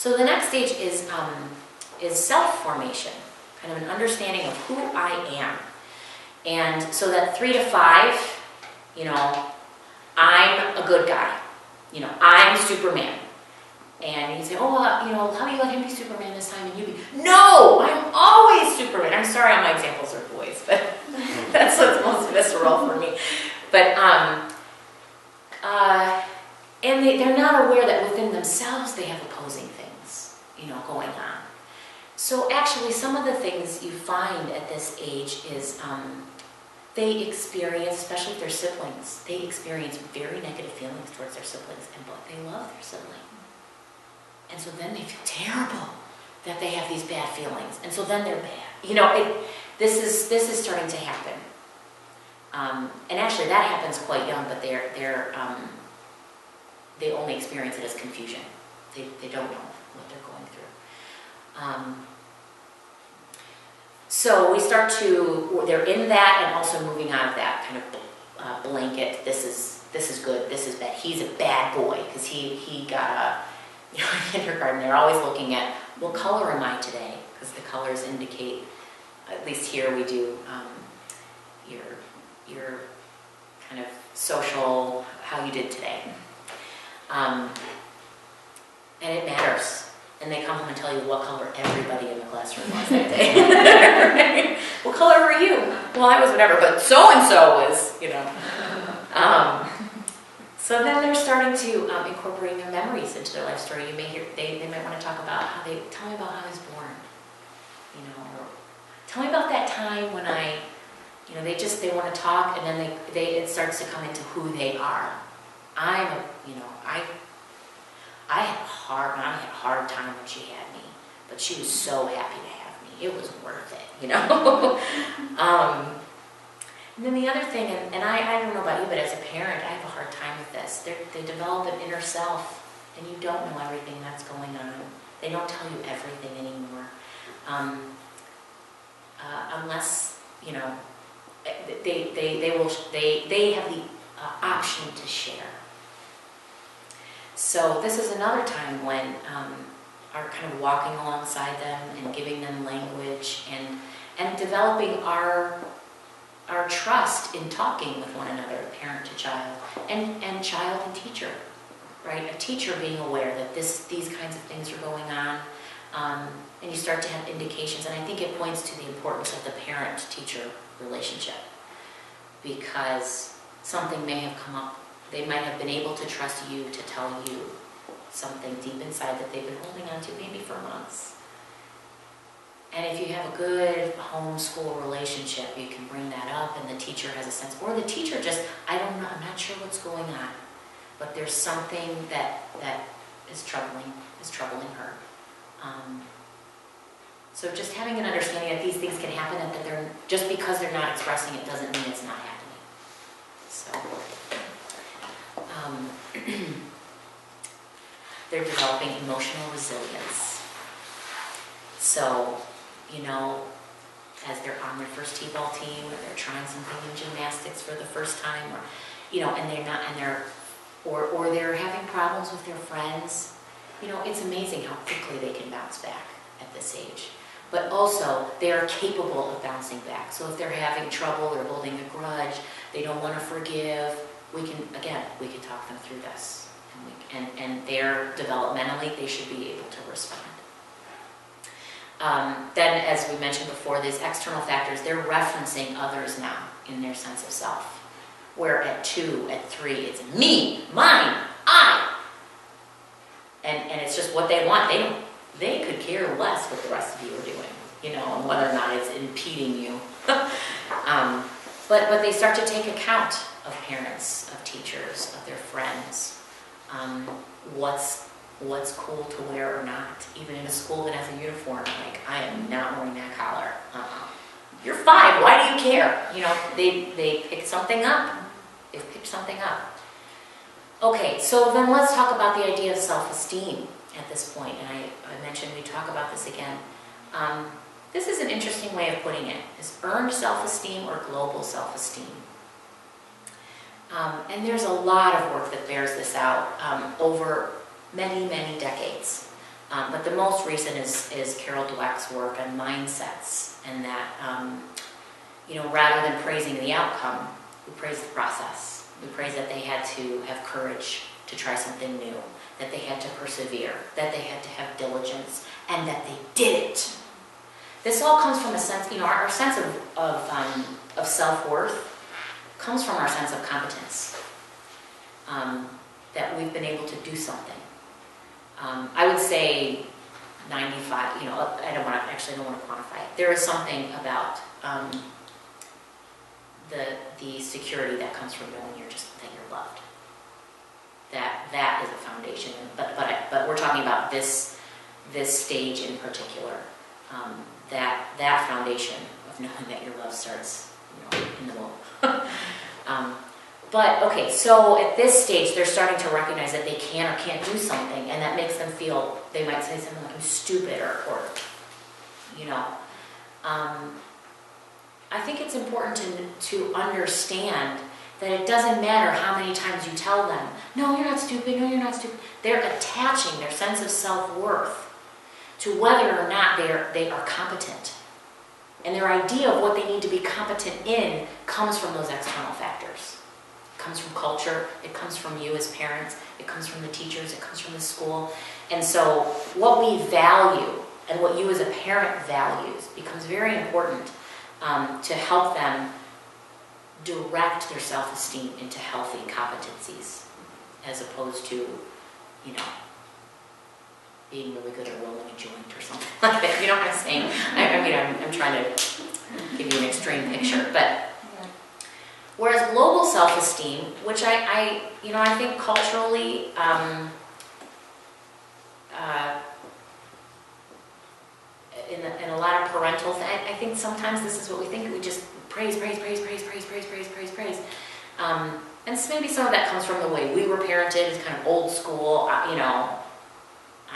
So the next stage is self-formation, kind of an understanding of who I am. And so that 3 to 5, you know, I'm a good guy. You know, I'm Superman. And you say, oh, well, you know, how do you let him be Superman this time and you be? No, I'm always Superman. I'm sorry, all my examples are boys, but that's what's most visceral for me. But, and they're not aware that within themselves they have opposing things, you know, going on. So actually, some of the things you find at this age is they experience, especially if they're siblings, they experience very negative feelings towards their siblings, but they love their sibling. And so then they feel terrible that they have these bad feelings, and so then they're bad. You know, this is starting to happen. And actually, that happens quite young, but they only experience it as confusion. They don't know what they're going through. So we start to, they're in that and also moving out of that kind of blanket. This is good, this is bad. He's a bad boy because he got a, you know, in kindergarten, they're always looking at, what color am I today? Because the colors indicate, at least here we do, your kind of social, how you did today. And it matters. And they come home and tell you what color everybody in the classroom was that day. What color were you? Well, I was whatever, but so-and-so was, you know. So then they're starting to incorporate their memories into their life story. You may hear, they might want to talk about how tell me about how I was born. You know, or tell me about that time when I, you know, they want to talk, and then it starts to come into who they are. I had a hard time when she had me, but she was so happy to have me. It was worth it, you know. And then the other thing, and I don't know about you, but as a parent, I have a hard time with this. They develop an inner self, and you don't know everything that's going on. They don't tell you everything anymore, unless, you know, they have the option to share. So this is another time when our kind of walking alongside them and giving them language and developing our trust in talking with one another, parent to child, and child and teacher, right? A teacher being aware that these kinds of things are going on, and you start to have indications, and I think it points to the importance of the parent-teacher relationship, because something may have come up. They might have been able to trust you to tell you something deep inside that they've been holding on to maybe for months. And if you have a good homeschool relationship, you can bring that up, and the teacher has a sense, or the teacher just, I don't know, I'm not sure what's going on, but there's something that is troubling her. So just having an understanding that these things can happen, and that they're, just because they're not expressing it doesn't mean it's not happening. So. They're developing emotional resilience. So, you know, as they're on their first t-ball team, or they're trying something in gymnastics for the first time, or, you know, and they're having problems with their friends. You know, it's amazing how quickly they can bounce back at this age. But also, they are capable of bouncing back. So if they're having trouble, they're holding a grudge, they don't want to forgive, we can talk them through this. And they're developmentally, they should be able to respond. Then, as we mentioned before, these external factors, they're referencing others now in their sense of self. Where at 2, at 3, it's me, mine, I. And it's just what they want. They could care less what the rest of you are doing, you know, and whether or not it's impeding you. But they start to take account of parents, of teachers, of their friends. What's cool to wear or not. Even in a school that has a uniform, like, I am not wearing that collar. You're 5, why do you care? You know, they pick something up. They've picked something up. Okay, so then let's talk about the idea of self-esteem at this point. And I mentioned we talk about this again. This is an interesting way of putting it. Is earned self-esteem or global self-esteem? And there's a lot of work that bears this out over many, many decades. But the most recent is Carol Dweck's work on mindsets, and that, rather than praising the outcome, we praise the process. We praise that they had to have courage to try something new, that they had to persevere, that they had to have diligence, and that they did it. This all comes from a sense, our sense of self-worth comes from our sense of competence, that we've been able to do something. I would say 95, I don't want to quantify it. There is something about the security that comes from knowing that you're loved. That is a foundation. But we're talking about this stage in particular. That foundation of knowing that your love starts, in the womb. But okay, so at this stage, they're starting to recognize that they can or can't do something, and that makes them feel, they might say something like, I'm stupid, or I think it's important to understand that it doesn't matter how many times you tell them, no, you're not stupid, no, you're not stupid. They're attaching their sense of self-worth to whether or not they are competent. And their idea of what they need to be competent in comes from those external factors. It comes from culture, it comes from you as parents, it comes from the teachers, it comes from the school. And so what we value and what you as a parent values becomes very important to help them direct their self-esteem into healthy competencies, as opposed to, being really good at rolling a joint or something like that. You know what I'm saying? I'm trying to give you an extreme picture, but whereas global self-esteem, which I think culturally, in a lot of parental things, I think sometimes this is what we think. We just praise. And maybe some of that comes from the way we were parented. It's kind of old school,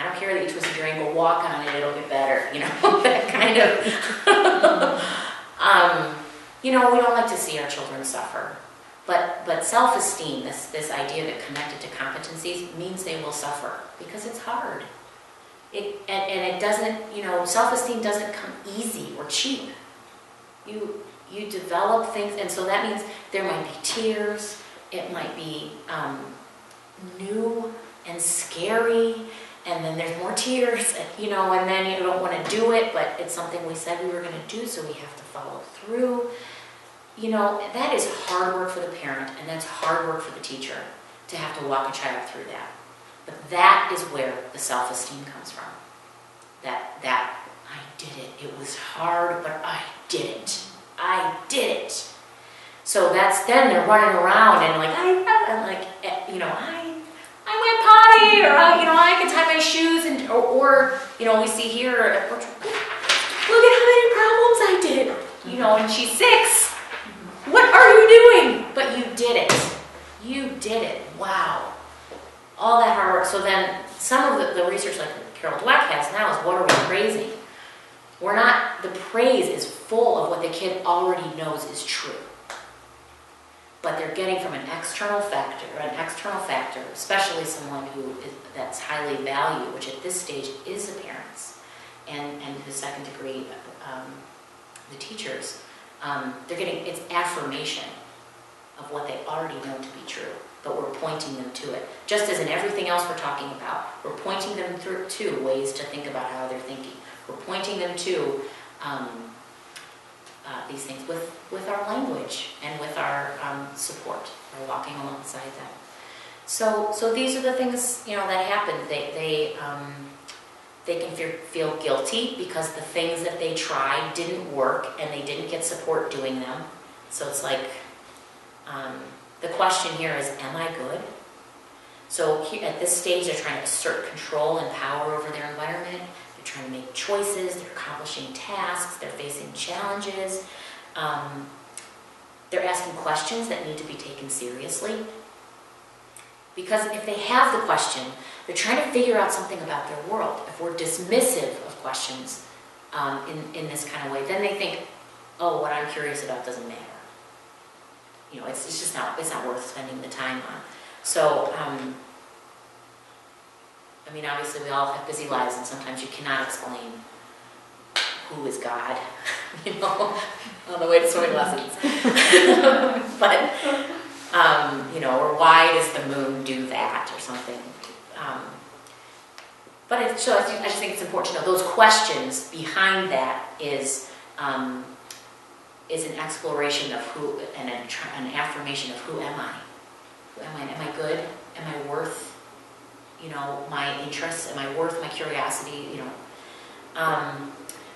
I don't care that you twisted your ankle, walk on it, it'll get better, that kind of, we don't like to see our children suffer. But self-esteem, this idea that connected to competencies, means they will suffer, because it's hard. It doesn't, self-esteem doesn't come easy or cheap. You develop things, and so that means there might be tears, it might be new and scary, and then there's more tears, and then you don't want to do it, but it's something we said we were going to do, so we have to follow through. That is hard work for the parent, and that's hard work for the teacher, to have to walk a child through that. But that is where the self-esteem comes from. That I did it. It was hard, but I did it. I did it. So then they're running around and I went potty, or I can tie my shoes, and or we see here at Birchwood, look at how many problems I did. And she's 6. What are you doing? But you did it. You did it. Wow. All that hard work. So then some of the research like Carol Dweck has now is, what are we praising? The praise is full of what the kid already knows is true. But they're getting from an external factor, especially someone that's highly valued, which at this stage is the parents, and to the second degree, the teachers. They're getting, it's affirmation of what they already know to be true, but we're pointing them to it. Just as in everything else we're talking about, we're pointing them to ways to think about how they're thinking. We're pointing them to these things with our language and with our support, or walking alongside them. So these are the things that happen. They can feel guilty because the things that they tried didn't work and they didn't get support doing them. So it's like the question here is, am I good? So at this stage, they're trying to assert control and power over their environment. They're trying to make choices. They're accomplishing tasks. They're facing challenges. They're asking questions that need to be taken seriously. Because if they have the question, they're trying to figure out something about their world. If we're dismissive of questions in this kind of way, then they think, oh, what I'm curious about doesn't matter. It's just not worth spending the time on. So I mean, obviously we all have busy lives, and sometimes you cannot explain who is God, you know, on the way to swimming lessons. But, you know, or why does the moon do that, or something. But so I just think it's important to know those questions behind that is an exploration of who, and an affirmation of who am I? Who am I? Am I good? Am I worth, you know, my interests? Am I worth my curiosity? You know.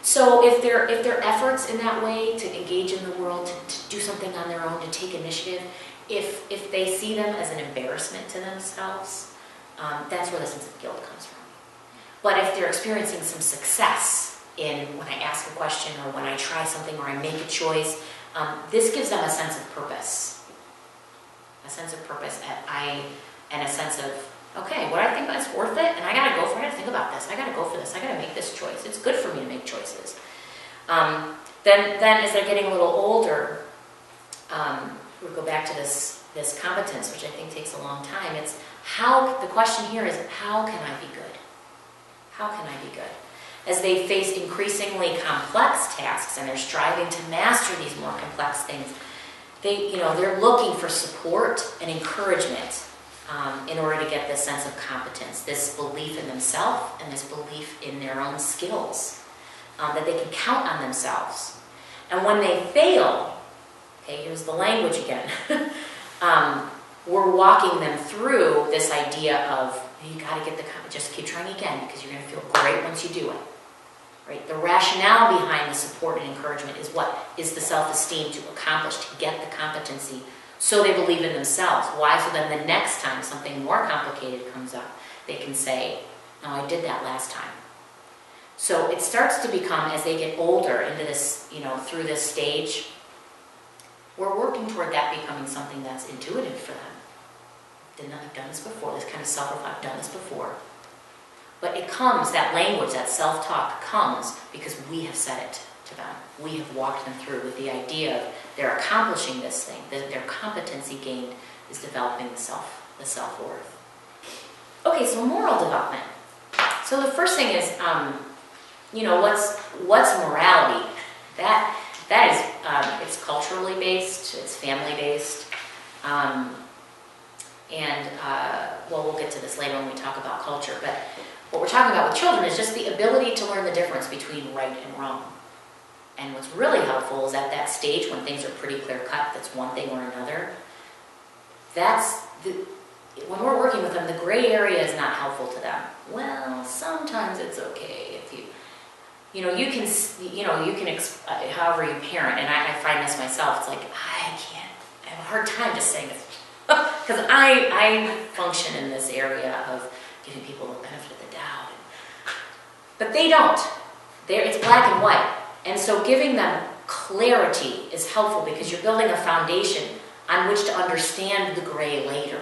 So if there are efforts in that way to engage in the world, to do something on their own, to take initiative, if they see them as an embarrassment to themselves, that's where the sense of guilt comes from. But if they're experiencing some success in when I ask a question, or when I try something, or I make a choice, this gives them a sense of purpose. A sense of purpose, and a sense of, okay, what I think is worth it, and I gotta go for it, I gotta think about this, I gotta go for this, I gotta make this choice. It's good for me to make choices. Then as they're getting a little older, we'll go back to this competence, which I think takes a long time. It's the question here is, how can I be good? How can I be good? As they face increasingly complex tasks and they're striving to master these more complex things, they're looking for support and encouragement in order to get this sense of competence, this belief in themselves and this belief in their own skills, that they can count on themselves. And when they fail, okay, here's the language again, we're walking them through this idea of, you got to just keep trying again, because you're going to feel great once you do it. Right? The rationale behind the support and encouragement is what is the self-esteem to accomplish, to get the competency, so they believe in themselves. Why? So then the next time something more complicated comes up, they can say, no, I did that last time. So it starts to become, as they get older into this, through this stage, we're working toward that becoming something that's intuitive for them. I've done this before, this kind of self-reflect, I've done this before. But it comes, that language, that self-talk comes because we have said it to them. We have walked them through with the idea of they're accomplishing this thing, that their competency gained is developing the self-worth. Okay, so moral development. So the first thing is, what's morality? That is, it's culturally based, it's family based. We'll get to this later when we talk about culture, but what we're talking about with children is just the ability to learn the difference between right and wrong. And what's really helpful is at that stage when things are pretty clear-cut, that's one thing or another, when we're working with them, the gray area is not helpful to them. Well, sometimes it's okay if you can, however you parent, and I find this myself, it's like, I have a hard time just saying this. Because I function in this area of giving people the benefit of the doubt. But they don't. It's black and white. And so giving them clarity is helpful because you're building a foundation on which to understand the gray later.